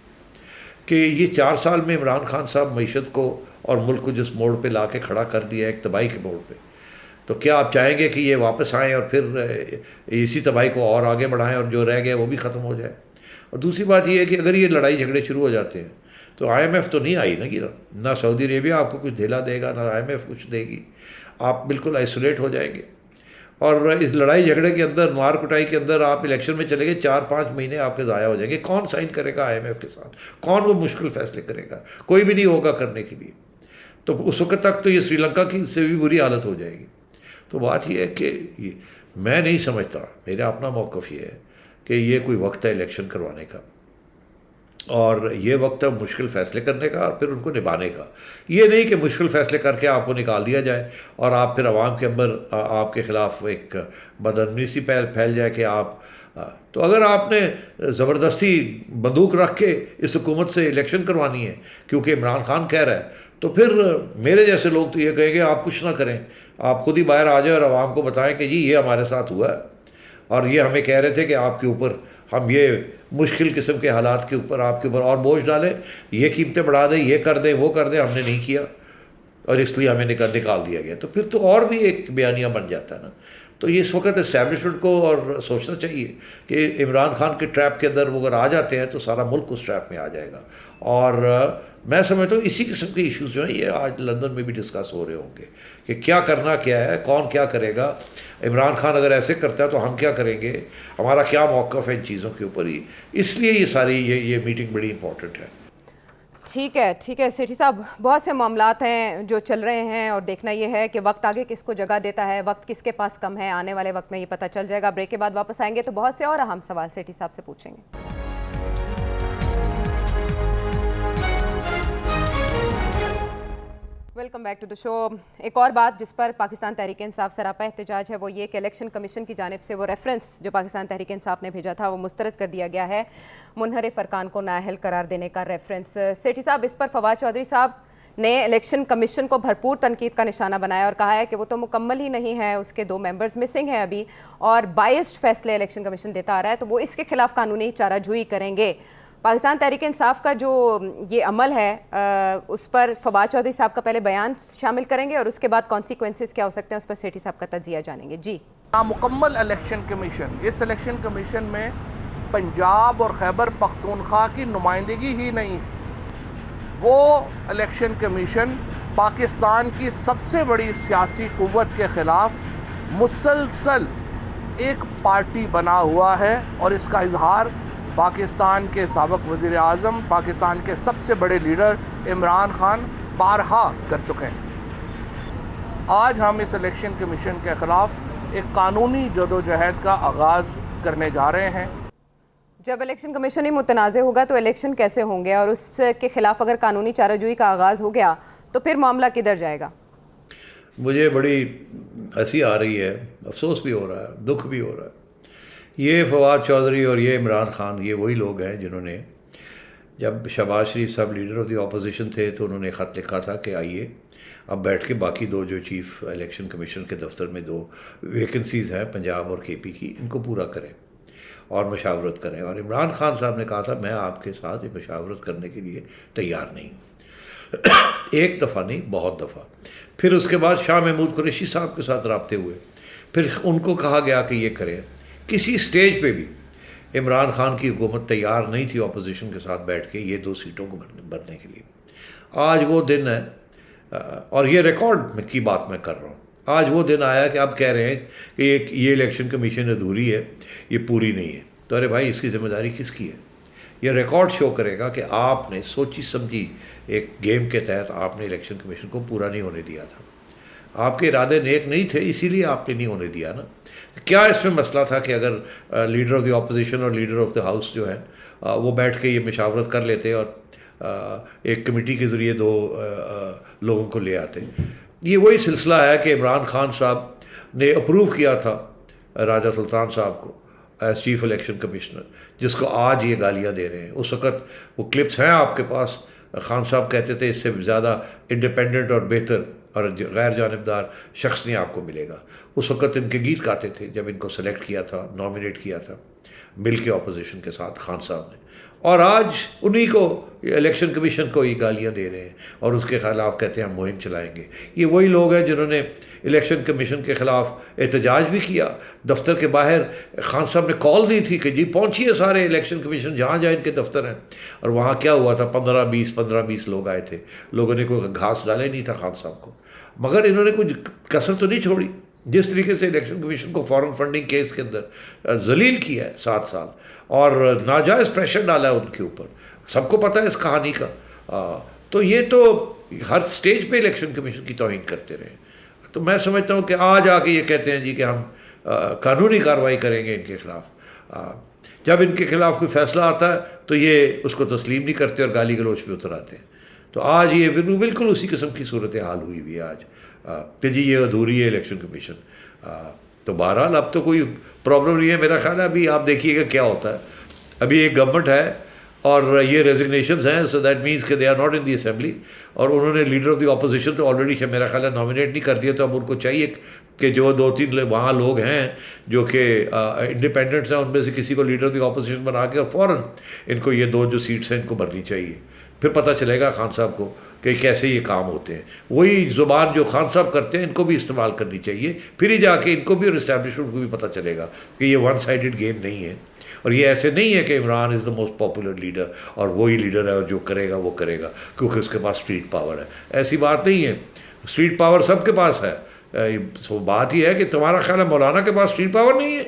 کہ یہ 4 سال میں عمران خان صاحب معیشت کو اور ملک کو جس موڑ پہ لا کے کھڑا کر دیا, ایک تباہی کے موڑ پہ, تو کیا آپ چاہیں گے کہ یہ واپس آئیں اور پھر اسی تباہی کو اور آگے بڑھائیں اور جو رہ گئے وہ بھی ختم ہو جائے. اور دوسری بات یہ ہے کہ اگر یہ لڑائی جھگڑے شروع ہو جاتے ہیں تو IMF تو نہیں آئی نا گرا, نہ سعودی عربیہ آپ کو کچھ دھیلا دے گا, نہ IMF کچھ دے گی. آپ بالکل آئسولیٹ ہو جائیں گے. اور اس لڑائی جھگڑے کے اندر, مار کٹائی کے اندر آپ الیکشن میں چلے گئے, 4-5 مہینے آپ کے ضائع ہو جائیں گے. کون سائن کرے گا IMF کے ساتھ؟ کون وہ مشکل فیصلے کرے گا؟ کوئی بھی نہیں ہوگا کرنے کے لیے. تو اس وقت تک تو یہ سری لنکا کی سے بھی بری حالت ہو جائے گی. تو بات یہ ہے کہ میں نہیں سمجھتا, میرا اپنا موقف یہ ہے کہ یہ کوئی وقت ہے الیکشن کروانے کا, اور یہ وقت ہے مشکل فیصلے کرنے کا اور پھر ان کو نبھانے کا. یہ نہیں کہ مشکل فیصلے کر کے آپ کو نکال دیا جائے اور آپ پھر عوام کے اندر آپ کے خلاف ایک بدعنوانی سی پھیل جائے کہ آپ, تو اگر آپ نے زبردستی بندوق رکھ کے اس حکومت سے الیکشن کروانی ہے کیونکہ عمران خان کہہ رہا ہے, تو پھر میرے جیسے لوگ تو یہ کہیں گے آپ کچھ نہ کریں, آپ خود ہی باہر آ جائیں اور عوام کو بتائیں کہ جی یہ ہمارے ساتھ ہوا ہے اور یہ ہمیں کہہ رہے تھے کہ آپ کے اوپر ہم یہ مشکل قسم کے حالات کے اوپر آپ کے اوپر اور بوجھ ڈالیں, یہ قیمتیں بڑھا دیں, یہ کر دیں, وہ کر دیں, ہم نے نہیں کیا اور اس لیے ہمیں نکال دیا گیا. تو پھر تو اور بھی ایک بیانیہ بن جاتا ہے نا. تو یہ اس وقت اسٹیبلشمنٹ کو اور سوچنا چاہیے کہ عمران خان کے ٹریپ کے اندر وہ اگر آ جاتے ہیں تو سارا ملک اس ٹریپ میں آ جائے گا. اور میں سمجھتا ہوں اسی قسم کے ایشوز جو ہیں یہ آج لندن میں بھی ڈسکس ہو رہے ہوں گے کہ کیا کرنا کیا ہے, کون کیا کرے گا. عمران خان اگر ایسے کرتا ہے تو ہم کیا کریں گے, ہمارا کیا موقف ہے ان چیزوں کے اوپر ہی. اس لیے یہ ساری یہ میٹنگ بڑی امپورٹنٹ ہے. ٹھیک ہے سیٹھی صاحب, بہت سے معاملات ہیں جو چل رہے ہیں اور دیکھنا یہ ہے کہ وقت آگے کس کو جگہ دیتا ہے, وقت کس کے پاس کم ہے. آنے والے وقت میں یہ پتہ چل جائے گا. بریک کے بعد واپس آئیں گے تو بہت سے اور اہم سوال سیٹھی صاحب سے پوچھیں گے. ویلکم بیک ٹو دا شو. ایک اور بات جس پر پاکستان تحریک انصاف سراپا احتجاج ہے وہ یہ کہ الیکشن کمیشن کی جانب سے وہ ریفرنس جو پاکستان تحریک انصاف نے بھیجا تھا وہ مسترد کر دیا گیا ہے, منحرف ارکان کو نااہل قرار دینے کا ریفرنس. سیٹھی صاحب, اس پر فواد چودھری صاحب نے الیکشن کمیشن کو بھرپور تنقید کا نشانہ بنایا اور کہا ہے کہ وہ تو مکمل ہی نہیں ہے, اس کے 2 ممبرز مسنگ ہیں ابھی اور بائسڈ فیصلے الیکشن کمیشن دیتا آ رہا ہے, تو وہ اس کے خلاف قانونی چارہ جوئی کریں گے. پاکستان تحریک انصاف کا جو یہ عمل ہے اس پر فواد چودھری صاحب کا پہلے بیان شامل کریں گے اور اس کے بعد کانسیکوینسز کیا ہو سکتے ہیں اس پر سیٹھی صاحب کا تجزیہ جانیں گے. جی, نامکمل الیکشن کمیشن, اس الیکشن کمیشن میں پنجاب اور خیبر پختونخوا کی نمائندگی ہی نہیں ہے. وہ الیکشن کمیشن پاکستان کی سب سے بڑی سیاسی قوت کے خلاف مسلسل ایک پارٹی بنا ہوا ہے اور اس کا اظہار پاکستان کے سابق وزیر اعظم, پاکستان کے سب سے بڑے لیڈر عمران خان بارہا کر چکے ہیں. آج ہم اس الیکشن کمیشن کے خلاف ایک قانونی جدوجہد کا آغاز کرنے جا رہے ہیں. جب الیکشن کمیشن ہی متنازع ہوگا تو الیکشن کیسے ہوں گے, اور اس کے خلاف اگر قانونی چارہ جوئی کا آغاز ہو گیا تو پھر معاملہ کدھر جائے گا؟ مجھے بڑی ہنسی آ رہی ہے, افسوس بھی ہو رہا ہے, دکھ بھی ہو رہا ہے. یہ فواد چودھری اور یہ عمران خان یہ وہی لوگ ہیں جنہوں نے جب شہباز شریف صاحب لیڈر آف دی اپوزیشن تھے تو انہوں نے خط لکھا تھا کہ آئیے اب بیٹھ کے باقی 2 جو چیف الیکشن کمیشن کے دفتر میں 2 ویکنسیز ہیں پنجاب اور KP کی, ان کو پورا کریں. اور مشاورت کریں. اور عمران خان صاحب نے کہا تھا میں آپ کے ساتھ یہ مشاورت کرنے کے لیے تیار نہیں ہوں. ایک دفعہ نہیں, بہت دفعہ. پھر اس کے بعد شاہ محمود قریشی صاحب کے ساتھ رابطے ہوئے, پھر ان کو کہا گیا کہ یہ کریں. کسی سٹیج پہ بھی عمران خان کی حکومت تیار نہیں تھی اپوزیشن کے ساتھ بیٹھ کے یہ 2 سیٹوں کو بھرنے کے لیے. آج وہ دن ہے, اور یہ ریکارڈ کی بات میں کر رہا ہوں. آج وہ دن آیا کہ اب کہہ رہے ہیں کہ یہ الیکشن کمیشن ادھوری ہے, یہ پوری نہیں ہے. تو ارے بھائی اس کی ذمہ داری کس کی ہے؟ یہ ریکارڈ شو کرے گا کہ آپ نے سوچی سمجھی ایک گیم کے تحت آپ نے الیکشن کمیشن کو پورا نہیں ہونے دیا تھا. آپ کے ارادے نیک نہیں تھے, اسی لیے آپ نے نہیں ہونے دیا نا. کیا اس میں مسئلہ تھا کہ اگر لیڈر آف دی اپوزیشن اور لیڈر آف دی ہاؤس جو ہے وہ بیٹھ کے یہ مشاورت کر لیتے اور ایک کمیٹی کے ذریعے 2 لوگوں کو لے آتے. یہ وہی سلسلہ ہے کہ عمران خان صاحب نے اپروو کیا تھا راجہ سلطان صاحب کو ایز چیف الیکشن کمشنر, جس کو آج یہ گالیاں دے رہے ہیں. اس وقت وہ کلپس ہیں آپ کے پاس, خان صاحب کہتے تھے اس سے زیادہ انڈیپینڈنٹ اور بہتر اور غیر جانبدار شخص نہیں آپ کو ملے گا. اس وقت ان کے گیت گاتے تھے جب ان کو سلیکٹ کیا تھا, نامینیٹ کیا تھا مل کے اپوزیشن کے ساتھ خان صاحب نے. اور آج انہی کو الیکشن کمیشن کو یہ گالیاں دے رہے ہیں اور اس کے خلاف کہتے ہیں ہم مہم چلائیں گے. یہ وہی لوگ ہیں جنہوں نے الیکشن کمیشن کے خلاف احتجاج بھی کیا. دفتر کے باہر خان صاحب نے کال دی تھی کہ جی پہنچیے سارے الیکشن کمیشن جہاں جہاں ان کے دفتر ہیں. اور وہاں کیا ہوا تھا, 15-20 لوگ آئے تھے. لوگوں نے کوئی گھاس ڈالے نہیں تھا خان صاحب کو, مگر انہوں نے کچھ کسر تو نہیں چھوڑی. جس طریقے سے الیکشن کمیشن کو فارن فنڈنگ کیس کے اندر ذلیل کیا ہے 7 سال اور ناجائز پریشر ڈالا ہے ان کے اوپر, سب کو پتہ ہے اس کہانی کا. تو یہ تو ہر سٹیج پہ الیکشن کمیشن کی توہین کرتے رہے. تو میں سمجھتا ہوں کہ آج آ کے یہ کہتے ہیں جی کہ ہم قانونی کارروائی کریں گے ان کے خلاف. جب ان کے خلاف کوئی فیصلہ آتا ہے تو یہ اس کو تسلیم نہیں کرتے اور گالی گلوچ پہ اتر آتے ہیں. تو آج یہ بالکل اسی قسم کی صورتحال ہوئی ہوئی ہے آج کہ جی یہ ادھوری ہے الیکشن کمیشن. تو بہرحال اب تو کوئی پرابلم نہیں ہے میرا خیال ہے. ابھی آپ دیکھیے گا کیا ہوتا ہے. ابھی ایک گورنمنٹ ہے اور یہ ریزگنیشنز ہیں, سو دیٹ مینس کہ they are not in the assembly, اور انہوں نے لیڈر آف دی اپوزیشن تو آلریڈی میرا خیال ہے نامینیٹ نہیں کر دیا. تو اب ان کو چاہیے کہ جو 2-3 وہاں لوگ ہیں جو کہ انڈیپینڈنٹس ہیں ان میں سے کسی کو لیڈر آف دی اپوزیشن بنا کے اور فوراً ان کو یہ 2 جو سیٹس ہیں ان کو بھرنی چاہیے. پھر پتہ چلے گا خان صاحب کو کہ کیسے یہ کام ہوتے ہیں. وہی زبان جو خان صاحب کرتے ہیں ان کو بھی استعمال کرنی چاہیے. پھر ہی جا کے ان کو بھی اور اسٹیبلشمنٹ کو بھی پتہ چلے گا کہ یہ 1 سائیڈڈ گیم نہیں ہے. اور یہ ایسے نہیں ہے کہ عمران از دا موسٹ پاپولر لیڈر اور وہی لیڈر ہے اور جو کرے گا وہ کرے گا کیونکہ اس کے پاس اسٹریٹ پاور ہے. ایسی بات نہیں ہے. اسٹریٹ پاور سب کے پاس ہے. بات یہ ہے کہ تمہارا خیال ہے مولانا کے پاس اسٹریٹ پاور نہیں ہے؟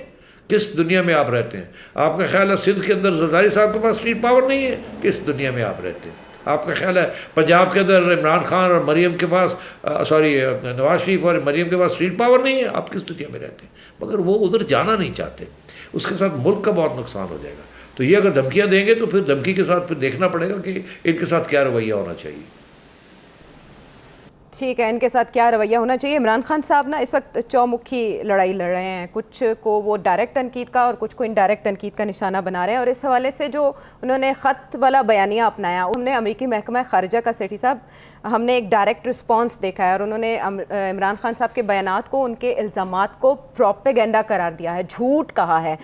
کس دنیا میں آپ رہتے ہیں؟ آپ کا خیال ہے سندھ کے اندر زرداری صاحب کے پاس اسٹریٹ پاور نہیں ہے؟ کس دنیا میں آپ رہتے ہیں؟ آپ کا خیال ہے پنجاب کے اندر عمران خان اور مریم کے پاس نواز شریف اور مریم کے پاس اسٹریٹ پاور نہیں ہے؟ آپ کس دنیا میں رہتے ہیں؟ مگر وہ ادھر جانا نہیں چاہتے. اس کے ساتھ ملک کا بہت نقصان ہو جائے گا. تو یہ اگر دھمکیاں دیں گے تو پھر دھمکی کے ساتھ پھر دیکھنا پڑے گا کہ ان کے ساتھ کیا رویہ ہونا چاہیے. ٹھیک ہے, ان کے ساتھ کیا رویہ ہونا چاہیے. عمران خان صاحب نا اس وقت چومکھی لڑائی لڑ رہے ہیں. کچھ کو وہ ڈائریکٹ تنقید کا اور کچھ کو انڈائریکٹ تنقید کا نشانہ بنا رہے ہیں. اور اس حوالے سے جو انہوں نے خط والا بیانیہ اپنایا, ہم نے امریکی محکمہ خارجہ کا سیٹھی صاحب ہم نے ایک ڈائریکٹ رسپانس دیکھا ہے اور انہوں نے عمران خان صاحب کے بیانات کو, ان کے الزامات کو پروپیگنڈا قرار دیا ہے, جھوٹ کہا ہے.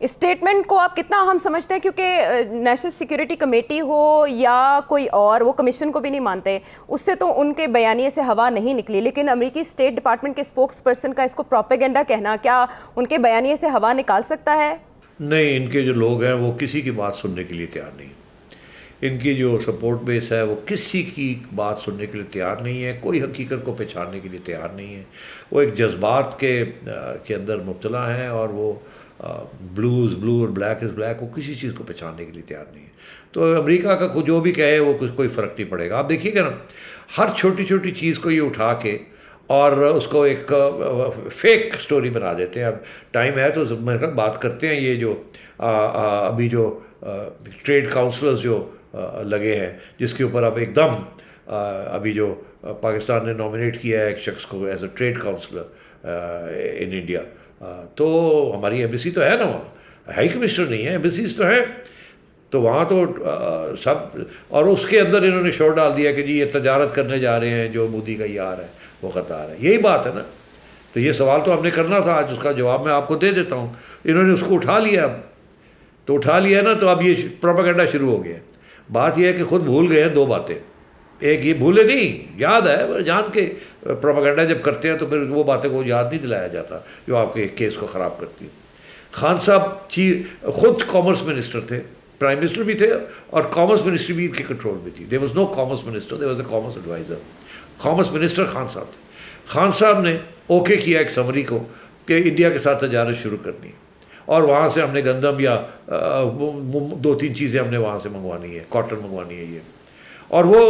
اسٹیٹمنٹ کو آپ کتنا اہم سمجھتے ہیں؟ کیونکہ نیشنل سیکیورٹی کمیٹی ہو یا کوئی اور, وہ کمیشن کو بھی نہیں مانتے, اس سے تو ان کے بیانیے سے ہوا نہیں نکلی. لیکن امریکی اسٹیٹ ڈپارٹمنٹ کے اسپوکس پرسن کا اس کو پروپیگنڈا کہنا کیا ان کے بیانیے سے ہوا نکال سکتا ہے؟ نہیں, ان کے جو لوگ ہیں وہ کسی کی بات سننے کے لیے تیار نہیں. ان کی جو سپورٹ بیس ہے وہ کسی کی بات سننے کے لیے تیار نہیں ہے. کوئی حقیقت کو پہچاننے کے لیے تیار نہیں ہے. وہ ایک جذبات کے اندر مبتلا ہیں اور وہ بلو اور بلیک از بلیک, وہ کسی چیز کو پہچاننے کے لیے تیار نہیں ہے. تو امریکہ کا جو بھی کہے وہ کوئی فرق نہیں پڑے گا. آپ دیکھیے گا نا, ہر چھوٹی چھوٹی چیز کو یہ اٹھا کے اور اس کو ایک فیک سٹوری بنا دیتے ہیں. اب ٹائم ہے تو میرے خیال بات کرتے ہیں. یہ جو ابھی جو ٹریڈ کاؤنسلرز جو لگے ہیں, جس کے اوپر اب ایک دم ابھی جو پاکستان نے نامینیٹ کیا ہے ایک شخص کو as a trade counsellor in India, تو ہماری ایمبیسی تو ہے نا, وہاں ہائی کمشنر نہیں ہے, ایمبیسیز تو ہیں. تو وہاں تو سب, اور اس کے اندر انہوں نے شور ڈال دیا کہ جی یہ تجارت کرنے جا رہے ہیں, جو مودی کا یار ہے وہ قطار ہے. یہی بات ہے نا. تو یہ سوال تو ہم نے کرنا تھا, آج اس کا جواب میں آپ کو دے دیتا ہوں. انہوں نے اس کو اٹھا لیا. تو اٹھا لیا نا، تو اب یہ پروپیگنڈا شروع ہو گیا. بات یہ ہے کہ خود بھول گئے ہیں دو باتیں. ایک یہ بھولے نہیں، یاد ہے، جان کے پروپیگنڈا جب کرتے ہیں تو پھر وہ باتیں کو یاد نہیں دلایا جاتا جو آپ کے کیس کو خراب کرتی ہیں. خان صاحب خود کامرس منسٹر تھے، پرائم منسٹر بھی تھے، اور کامرس منسٹری بھی ان کے کنٹرول میں تھی. There was no commerce minister, there was a commerce adviser. Commerce minister Khan صاحب تھے. خان صاحب نے اوکے کیا ایک سمری کو کہ انڈیا کے ساتھ تجارت شروع کرنی ہے، اور وہاں سے ہم نے گندم یا 2-3 چیزیں ہم نے وہاں سے منگوانی ہے، کاٹن منگوانی ہے یہ. اور وہ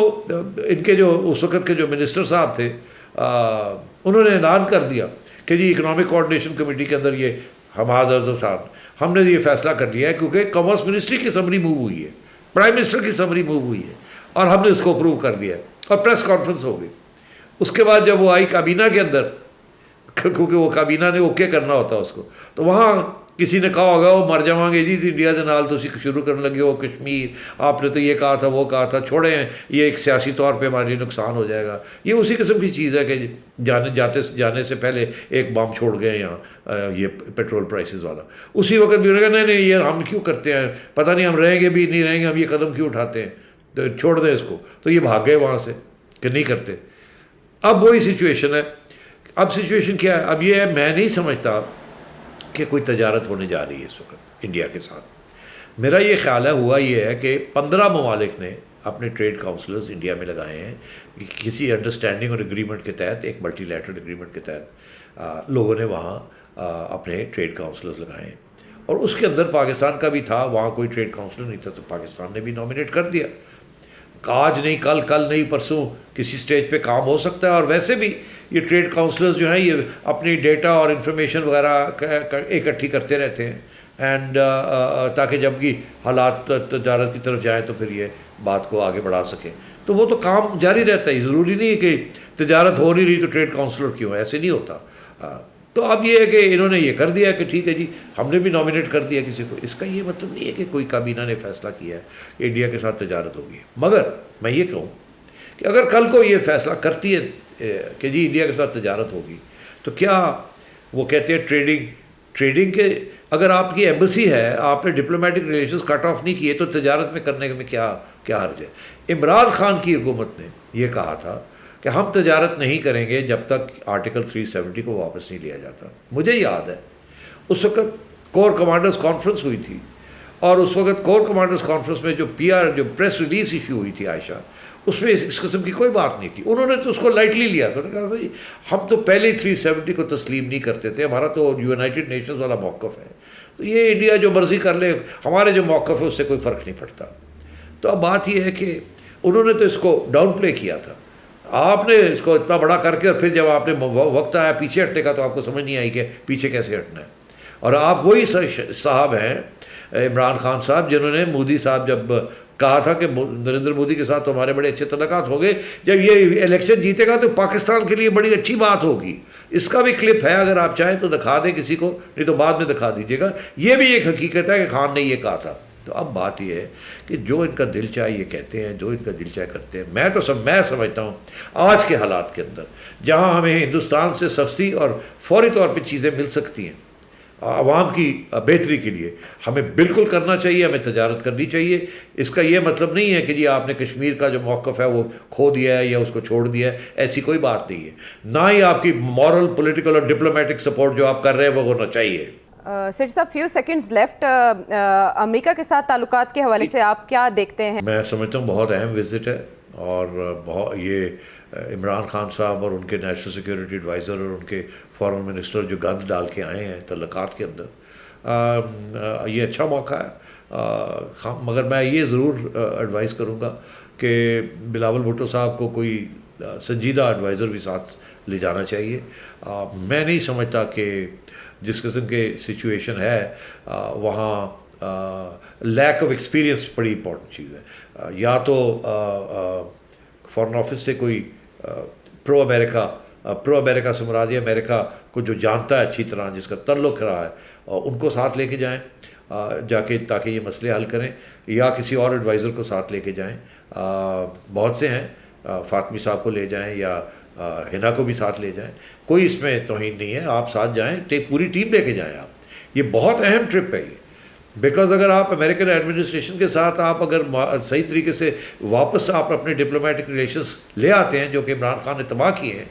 ان کے جو اس وقت کے جو منسٹر صاحب تھے انہوں نے اعلان کر دیا کہ جی اکنامک کوآرڈینیشن کمیٹی کے اندر یہ صاحب ہم نے یہ فیصلہ کر لیا ہے، کیونکہ کامرس منسٹری کی سمری موو ہوئی ہے، پرائم منسٹر کی سمری موو ہوئی ہے، اور ہم نے اس کو اپروو کر دیا ہے. اور پریس کانفرنس ہو گئی. اس کے بعد جب وہ آئی کابینہ کے اندر، کیونکہ وہ کابینہ نے اوکے کرنا ہوتا اس کو، تو وہاں کسی نے کہا ہوگا وہ مر جاؤں گے جی انڈیا کے نال تسی شروع کرنے لگے ہو کشمیر، آپ نے تو یہ کہا تھا وہ کہا تھا، چھوڑیں یہ ایک سیاسی طور پہ ہمارے لیے نقصان ہو جائے گا. یہ اسی قسم کی چیز ہے کہ جانے سے پہلے ایک بم چھوڑ گئے یہاں یہ پیٹرول پرائسز والا. اسی وقت بھی انہوں نے کہا نہیں یہ ہم کیوں کرتے ہیں، پتہ نہیں ہم رہیں گے بھی نہیں رہیں گے، ہم یہ قدم کیوں اٹھاتے ہیں، تو چھوڑ دیں اس کو. تو یہ بھاگ گئے وہاں سے کہ نہیں کرتے. اب وہی سچویشن ہے. اب سچویشن کیا ہے؟ اب یہ ہے، میں نہیں سمجھتا کہ کوئی تجارت ہونے جا رہی ہے اس وقت انڈیا کے ساتھ. میرا یہ خیال ہے ہوا یہ ہے کہ 15 ممالک نے اپنے ٹریڈ کاؤنسلرز انڈیا میں لگائے ہیں کسی انڈرسٹینڈنگ اور ایگریمنٹ کے تحت، ایک ملٹی لیٹرل ایگریمنٹ کے تحت لوگوں نے وہاں اپنے ٹریڈ کاؤنسلرز لگائے ہیں. اور اس کے اندر پاکستان کا بھی تھا، وہاں کوئی ٹریڈ کاؤنسلر نہیں تھا تو پاکستان نے بھی نامینیٹ کر دیا. آج نہیں کل نہیں پرسوں کسی سٹیج پہ کام ہو سکتا ہے. اور ویسے بھی یہ ٹریڈ کاؤنسلرز جو ہیں یہ اپنی ڈیٹا اور انفارمیشن وغیرہ اکٹھی کرتے رہتے ہیں، اینڈ تاکہ جب بھی حالات تجارت کی طرف جائیں تو پھر یہ بات کو آگے بڑھا سکیں. تو وہ تو کام جاری رہتا ہے. ضروری نہیں ہے کہ تجارت ہو نہیں رہی تو ٹریڈ کاؤنسلر کیوں، ایسے نہیں ہوتا. تو اب یہ ہے کہ انہوں نے یہ کر دیا کہ ٹھیک ہے جی ہم نے بھی نامینیٹ کر دیا کسی کو. اس کا یہ مطلب نہیں ہے کہ کوئی کابینہ نے فیصلہ کیا ہے کہ انڈیا کے ساتھ تجارت ہوگی. مگر میں یہ کہوں کہ اگر کل کو یہ فیصلہ کرتی ہے کہ جی انڈیا کے ساتھ تجارت ہوگی، تو کیا وہ کہتے ہیں ٹریڈنگ کے، اگر آپ کی ایمبسی ہے، آپ نے ڈپلومیٹک ریلیشنز کٹ آف نہیں کیے، تو تجارت میں کرنے میں کیا حرج ہے. عمران خان کی حکومت نے یہ کہا تھا کہ ہم تجارت نہیں کریں گے جب تک آرٹیکل 370 کو واپس نہیں لیا جاتا. مجھے یاد ہے اس وقت کور کمانڈرز کانفرنس ہوئی تھی، اور اس وقت کور کمانڈرز کانفرنس میں جو پریس ریلیز ایشو ہوئی تھی عائشہ، اس میں اس قسم کی کوئی بات نہیں تھی. انہوں نے تو اس کو لائٹلی لیا. تو انہوں نے کہا تھا ہم تو پہلے 370 کو تسلیم نہیں کرتے تھے، ہمارا تو یونائٹڈ نیشنز والا موقف ہے، تو یہ انڈیا جو مرضی کر لے، ہمارے جو موقف ہے اس سے کوئی فرق نہیں پڑتا. تو اب بات یہ ہے کہ انہوں نے تو اس کو ڈاؤن پلے کیا تھا. آپ نے اس کو اتنا بڑا کر کے، اور پھر جب آپ نے وقت آیا پیچھے ہٹنے کا تو آپ کو سمجھ نہیں آئی کہ پیچھے کیسے ہٹنا ہے. اور آپ وہی صاحب ہیں عمران خان صاحب جنہوں نے مودی صاحب جب کہا تھا کہ نریندر مودی کے ساتھ تو ہمارے بڑے اچھے تعلقات ہو گئے، جب یہ الیکشن جیتے گا تو پاکستان کے لیے بڑی اچھی بات ہوگی. اس کا بھی کلپ ہے، اگر آپ چاہیں تو دکھا دیں کسی کو، نہیں تو بعد میں دکھا دیجیے گا. یہ بھی ایک حقیقت ہے کہ خان نے یہ کہا تھا. تو اب بات یہ ہے کہ جو ان کا دل چاہے یہ کہتے ہیں، جو ان کا دل چاہے کرتے ہیں. میں سمجھتا ہوں آج کے حالات کے اندر جہاں ہمیں ہندوستان سے سستی اور فوری طور پہ چیزیں مل سکتی ہیں عوام کی بہتری کے لیے، ہمیں بالکل کرنا چاہیے، ہمیں تجارت کرنی چاہیے. اس کا یہ مطلب نہیں ہے کہ جی آپ نے کشمیر کا جو موقف ہے وہ کھو دیا ہے یا اس کو چھوڑ دیا ہے، ایسی کوئی بات نہیں ہے. نہ ہی آپ کی مورل، پولیٹیکل اور ڈپلومیٹک سپورٹ جو آپ کر رہے ہیں وہ ہونا چاہیے. سیٹھی صاحب فیو سیکنڈز لیفٹ، امریکہ کے ساتھ تعلقات کے حوالے سے آپ کیا دیکھتے ہیں؟ میں سمجھتا ہوں بہت اہم وزٹ ہے، اور یہ عمران خان صاحب اور ان کے نیشنل سیکیورٹی ایڈوائزر اور ان کے فارن منسٹر جو گند ڈال کے آئے ہیں تعلقات کے اندر، یہ اچھا موقع ہے. مگر میں یہ ضرور ایڈوائز کروں گا کہ بلاول بھٹو صاحب کو کوئی سنجیدہ ایڈوائزر بھی ساتھ لے جانا چاہیے. میں نہیں سمجھتا کہ جس قسم کے سچویشن ہے وہاں لیک آف ایکسپیرینس بڑی امپورٹنٹ چیز ہے. یا تو فارن آفس سے کوئی پرو امریکہ سے مراد یہ امریکہ کو جو جانتا ہے اچھی طرح، جس کا تعلق رہا ہے، اور ان کو ساتھ لے کے جائیں جا کے، تاکہ یہ مسئلے حل کریں. یا کسی اور ایڈوائزر کو ساتھ لے کے جائیں. بہت سے ہیں، فاطمی صاحب کو لے جائیں یا ہنا کو بھی ساتھ لے جائیں، کوئی اس میں توہین نہیں ہے. آپ ساتھ جائیں، پوری ٹیم لے کے جائیں. آپ یہ بہت اہم ٹرپ ہے. بیکاز اگر آپ امریکن ایڈمنسٹریشن کے ساتھ آپ اگر صحیح طریقے سے واپس آپ اپنے ڈپلومیٹک ریلیشنس لے آتے ہیں جو کہ عمران خان نے تباہ کیے ہیں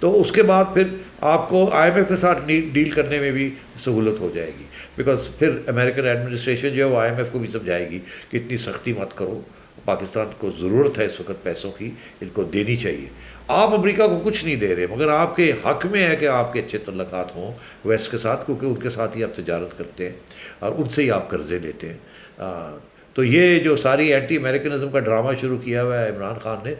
تو اس کے بعد پھر آپ کو آئی ایم ایف کے ساتھ ڈیل کرنے میں بھی سہولت ہو جائے گی. بیکاز پھر امریکن ایڈمنسٹریشن جو ہے وہ آئی ایم ایف کو بھی سمجھائے گی کہ اتنی سختی مت کرو, پاکستان کو ضرورت ہے اس وقت پیسوں کی, ان کو دینی چاہیے. آپ امریکہ کو کچھ نہیں دے رہے مگر آپ کے حق میں ہے کہ آپ کے اچھے تعلقات ہوں ویسٹ کے ساتھ, کیونکہ ان کے ساتھ ہی آپ تجارت کرتے ہیں اور ان سے ہی آپ قرضے لیتے ہیں. تو یہ جو ساری اینٹی امریکنزم کا ڈرامہ شروع کیا ہوا ہے عمران خان نے,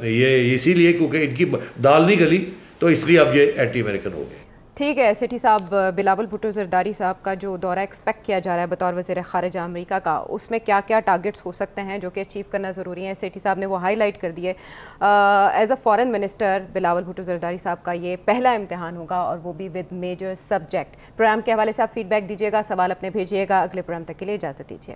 یہ اسی لیے کیونکہ ان کی دال نہیں گلی تو اس لیے اب یہ اینٹی امریکن ہو گئے. ٹھیک ہے سیٹھی صاحب, بلاول بھٹو زرداری صاحب کا جو دورہ ایکسپیکٹ کیا جا رہا ہے بطور وزیر خارجہ امریکہ کا, اس میں کیا کیا ٹارگٹس ہو سکتے ہیں جو کہ اچیو کرنا ضروری ہے؟ سیٹھی صاحب نے وہ ہائی لائٹ کر دیے. As a foreign minister Bilawal Bhutto Zardari صاحب کا یہ پہلا امتحان ہوگا اور وہ بھی ود میجر سبجیکٹ. پروگرام کے حوالے سے آپ فیڈ بیک دیجیے گا, سوال اپنے بھیجیے گا. اگلے پروگرام تک کے لیے اجازت دیجیے.